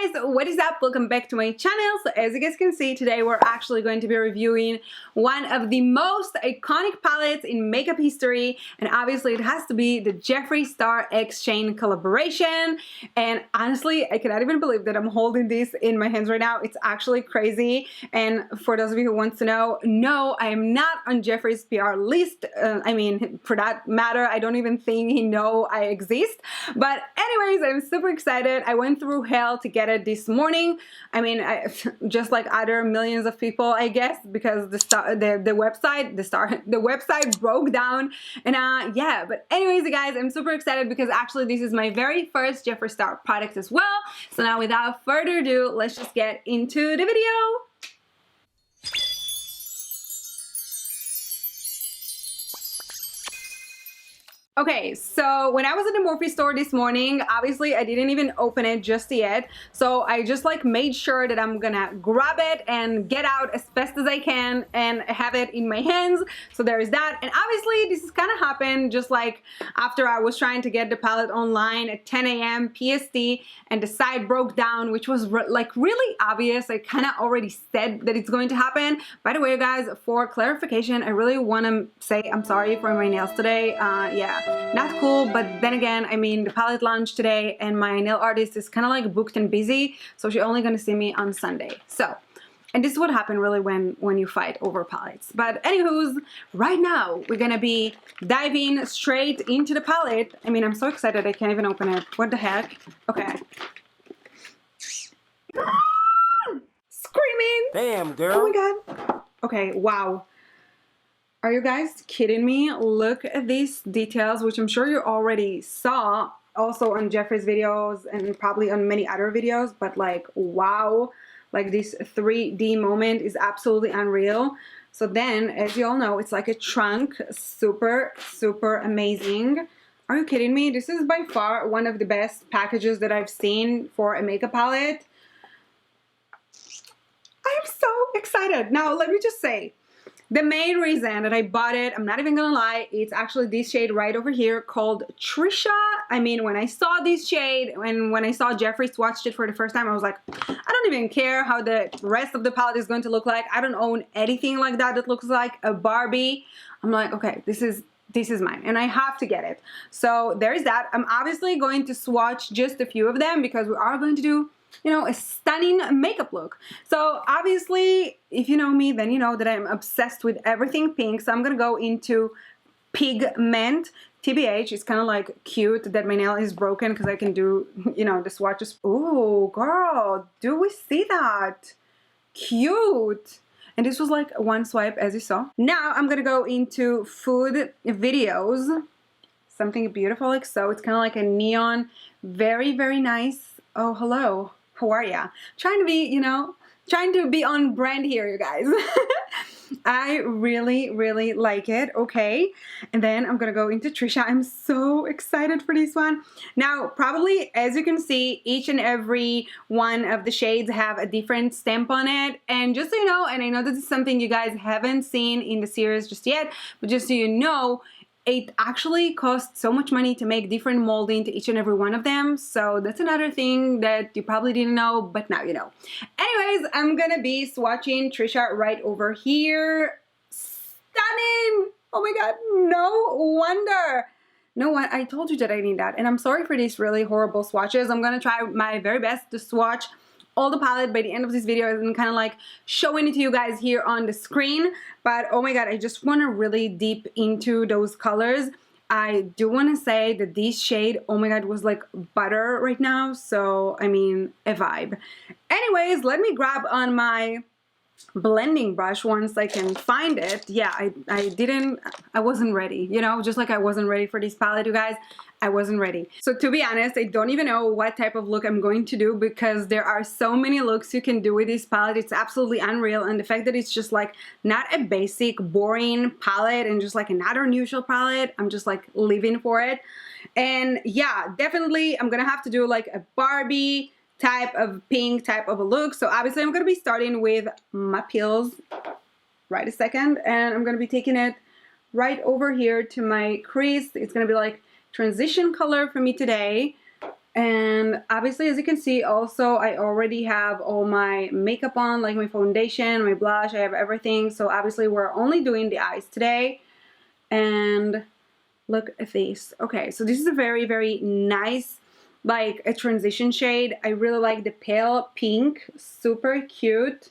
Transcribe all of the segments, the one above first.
Hey guys, what is up? Welcome back to my channel. So as you guys can see, today we're actually going to be reviewing one of the most iconic palettes in makeup history, and obviously it has to be the Jeffree Star X-Chain collaboration. And honestly, I cannot even believe that I'm holding this in my hands right now. It's actually crazy. And for those of you who want to know, no, I am not on Jeffree's PR list. I mean, for that matter, I don't even think he knows I exist. But anyways, I'm super excited. I went through hell to get it this morning. I mean, just like other millions of people, I guess, because the website broke down. And yeah, but anyways, you guys, I'm super excited because actually this is my very first Jeffree Star product as well. So now without further ado, let's just get into the video. Okay, so when I was at the Morphe store this morning, obviously I didn't even open it just yet. So I just like made sure that I'm gonna grab it and get out as fast as I can and have it in my hands. So there is that. And obviously this is kind of happened just like after I was trying to get the palette online at 10 a.m. PST and the site broke down, which was like really obvious. I kind of already said that it's going to happen. By the way, guys, for clarification, I really want to say I'm sorry for my nails today. Yeah. Not cool, but then again, I mean, the palette launched today and my nail artist is kind of like booked and busy, so she's only gonna see me on Sunday. So, and this is what happened really when you fight over palettes. But anywho's, right now we're gonna be diving straight into the palette. I mean, I'm so excited I can't even open it. What the heck? Okay. Screaming! Damn, girl. Oh my god. Okay, wow. Are you guys kidding me? Look at these details, which I'm sure you already saw also on Jeffree's videos and probably on many other videos, but like, wow, like this 3D moment is absolutely unreal. So then, as you all know, it's like a trunk, super, super amazing. Are you kidding me? This is by far one of the best packages that I've seen for a makeup palette. I am so excited. Now, let me just say, the main reason that I bought it, I'm not even gonna lie, it's actually this shade right over here called Trisha. I mean, when I saw this shade and when I saw Jeffree swatched it for the first time, I was like, I don't even care how the rest of the palette is going to look like. I don't own anything like that that looks like a Barbie. I'm like, okay, this is mine and I have to get it. So there's that. I'm obviously going to swatch just a few of them because we are going to do, you know, a stunning makeup look. So obviously, if you know me, then you know that I'm obsessed with everything pink. So I'm gonna go into Pigment. TBH, it's kind of like cute that my nail is broken because I can do, you know, the swatches. Ooh, girl, do we see that? Cute. And this was like one swipe, as you saw. Now I'm gonna go into Food Videos. Something beautiful like so. It's kind of like a neon, very, very nice. Oh, hello. How are ya? Trying to be, you know, trying to be on brand here, you guys. I really, really like it. Okay. And then I'm going to go into Trisha. I'm so excited for this one. Now, probably, as you can see, each and every one of the shades have a different stamp on it. And just so you know, and I know this is something you guys haven't seen in the series just yet, but just so you know, it actually costs so much money to make different molding to each and every one of them. So that's another thing that you probably didn't know, but now you know. Anyways, I'm gonna be swatching Trisha right over here. Stunning! Oh my god, no wonder. No one, I told you that I need that. And I'm sorry for these really horrible swatches. I'm gonna try my very best to swatch all the palette by the end of this video and kind of like showing it to you guys here on the screen. But oh my god, I just want to really deep into those colors. I do want to say that this shade, oh my god, was like butter right now. So I mean, a vibe. Anyways, let me grab on my blending brush once I can find it. Yeah, I wasn't ready, you know, just like I wasn't ready for this palette, you guys. I wasn't ready. So to be honest, I don't even know what type of look I'm going to do because there are so many looks you can do with this palette. It's absolutely unreal. And the fact that it's just like not a basic boring palette and just like another neutral palette, I'm just like living for it. And yeah, definitely I'm gonna have to do like a Barbie type of pink type of a look. So obviously I'm going to be starting with my peels right a second, and I'm going to be taking it right over here to my crease. It's going to be like transition color for me today. And obviously, as you can see, also I already have all my makeup on, like my foundation, my blush, I have everything. So obviously we're only doing the eyes today. And look at this. Okay, so this is a very, very nice, like a transition shade. I really like the pale pink, super cute.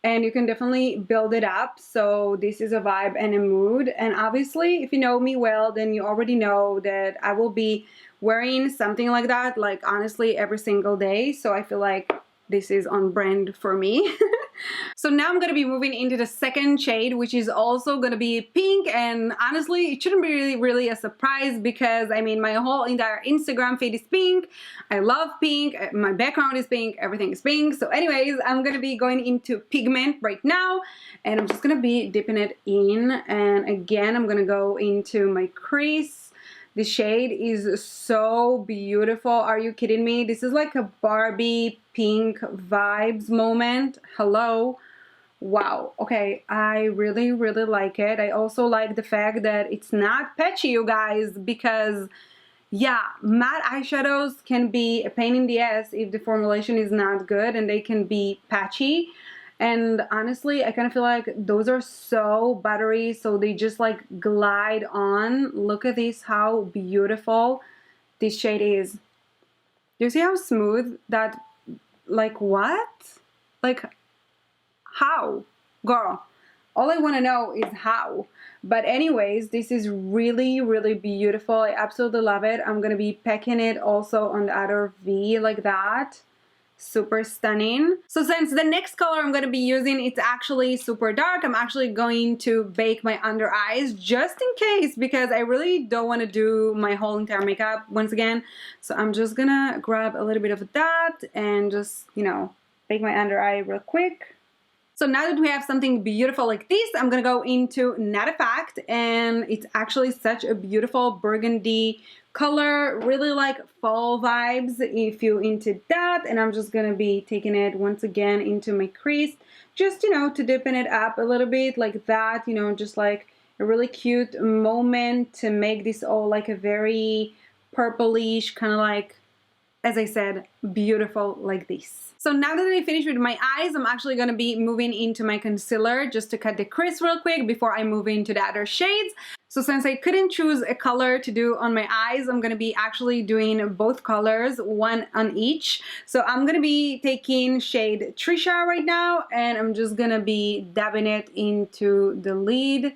And you can definitely build it up. So this is a vibe and a mood. And obviously, if you know me well, then you already know that I will be wearing something like that, like honestly, every single day. So I feel like this is on brand for me. So now I'm going to be moving into the second shade, which is also going to be pink. And honestly, it shouldn't be really a surprise because I mean, my whole entire Instagram feed is pink. I love pink. My background is pink. Everything is pink. So anyways, I'm going to be going into pigment right now. And I'm just going to be dipping it in. And again, I'm going to go into my crease. The shade is so beautiful. Are you kidding me? This is like a Barbie pink vibes moment. Hello. Wow. Okay. I really, really like it. I also like the fact that it's not patchy, you guys, because yeah, matte eyeshadows can be a pain in the ass if the formulation is not good, and they can be patchy. And honestly, I kind of feel like those are so buttery, so they just like glide on. Look at this, how beautiful this shade is. Do you see how smooth that, like what? Like how? Girl, all I want to know is how. But anyways, this is really, really beautiful. I absolutely love it. I'm going to be packing it also on the other V like that. Super stunning. So since the next color I'm going to be using, it's actually super dark, I'm actually going to bake my under eyes just in case, because I really don't want to do my whole entire makeup once again. So I'm just gonna grab a little bit of that and just, you know, bake my under eye real quick. So now that we have something beautiful like this, I'm gonna go into Not a Fact, and it's actually such a beautiful burgundy color, really like fall vibes if you're into that. And I'm just gonna be taking it once again into my crease, just, you know, to dipping it up a little bit like that, you know, just like a really cute moment to make this all like a very purplish, kind of like, as I said, beautiful like this. So now that I finished with my eyes, I'm actually going to be moving into my concealer just to cut the crease real quick before I move into the other shades. So since I couldn't choose a color to do on my eyes, I'm going to be actually doing both colors, one on each. So I'm going to be taking shade Trisha right now, and I'm just going to be dabbing it into the lid.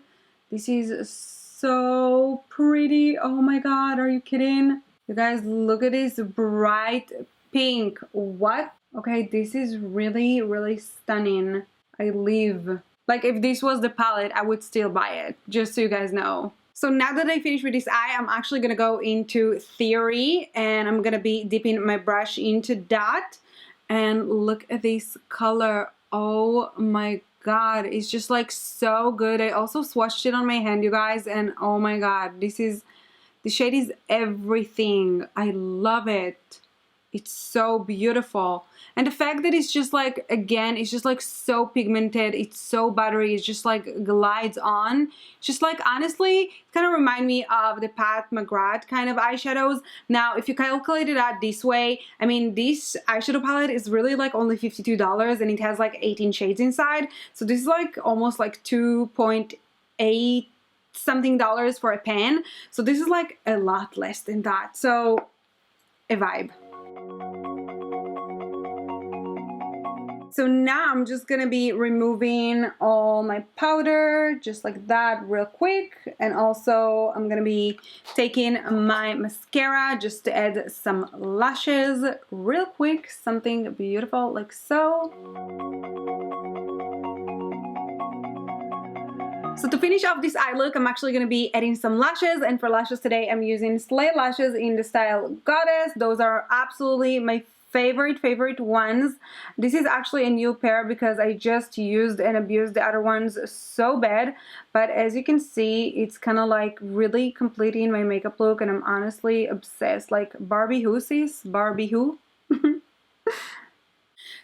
This is so pretty. Oh my god, are you kidding? You guys, look at this bright pink. What? Okay, this is really, really stunning. I live. Like, if this was the palette, I would still buy it, just so you guys know. So now that I finished with this eye, I'm actually gonna go into Theory, and I'm gonna be dipping my brush into that. And look at this color. Oh my god, it's just like so good. I also swatched it on my hand, you guys, and oh my god, the shade is everything. I love it. It's so beautiful. And the fact that it's just like, again, it's just like so pigmented, it's so buttery, it's just like glides on. Just like, honestly, it kind of remind me of the Pat McGrath kind of eyeshadows. Now, if you calculate it out this way, I mean, this eyeshadow palette is really like only $52, and it has like 18 shades inside. So this is like almost like 2.8 something dollars for a pen. So this is like a lot less than that. So a vibe. So now I'm just gonna be removing all my powder just like that real quick, and also I'm gonna be taking my mascara just to add some lashes real quick, something beautiful like so. So to finish off this eye look, I'm actually going to be adding some lashes, and for lashes today I'm using Slay lashes in the style Goddess. Those are absolutely my favorite ones. This is actually a new pair because I just used and abused the other ones so bad, but as you can see, it's kind of like really completing my makeup look, and I'm honestly obsessed. Like, Barbie who, sis? Barbie who?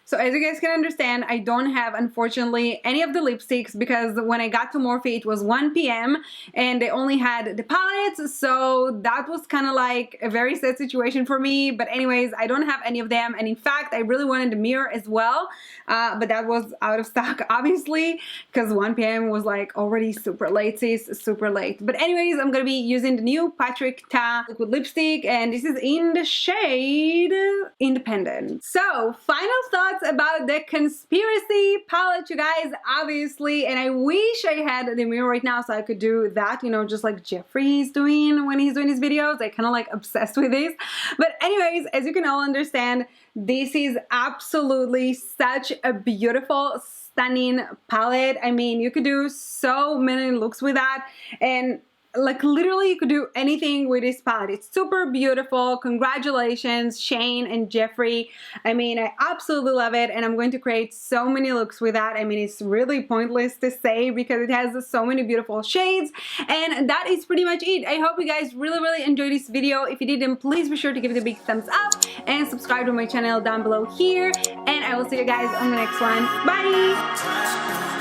So as you guys can understand, I don't have, unfortunately, any of the lipsticks because when I got to Morphe, it was 1 p.m. and they only had the palettes, so that was kind of like a very sad situation for me. But anyways, I don't have any of them, and in fact, I really wanted the mirror as well, but that was out of stock, obviously, because 1 p.m. was like already super late, sis, super late. But anyways, I'm gonna be using the new Patrick Ta liquid lipstick, and this is in the shade Independent. So, final thoughts about the Conspiracy palette, you guys, obviously, and I wish I had the mirror right now so I could do that, you know, just like Jeffree is doing when he's doing his videos. I kind of like obsessed with this. But anyways, as you can all understand, this is absolutely such a beautiful, stunning palette. I mean, you could do so many looks with that, and like literally you could do anything with this palette. It's super beautiful. Congratulations, Shane and Jeffree. I mean, I absolutely love it, and I'm going to create so many looks with that. I mean, it's really pointless to say because it has so many beautiful shades, and that is pretty much it. I hope you guys really enjoyed this video. If you did, then please be sure to give it a big thumbs up and subscribe to my channel down below here, and I will see you guys on the next one. Bye!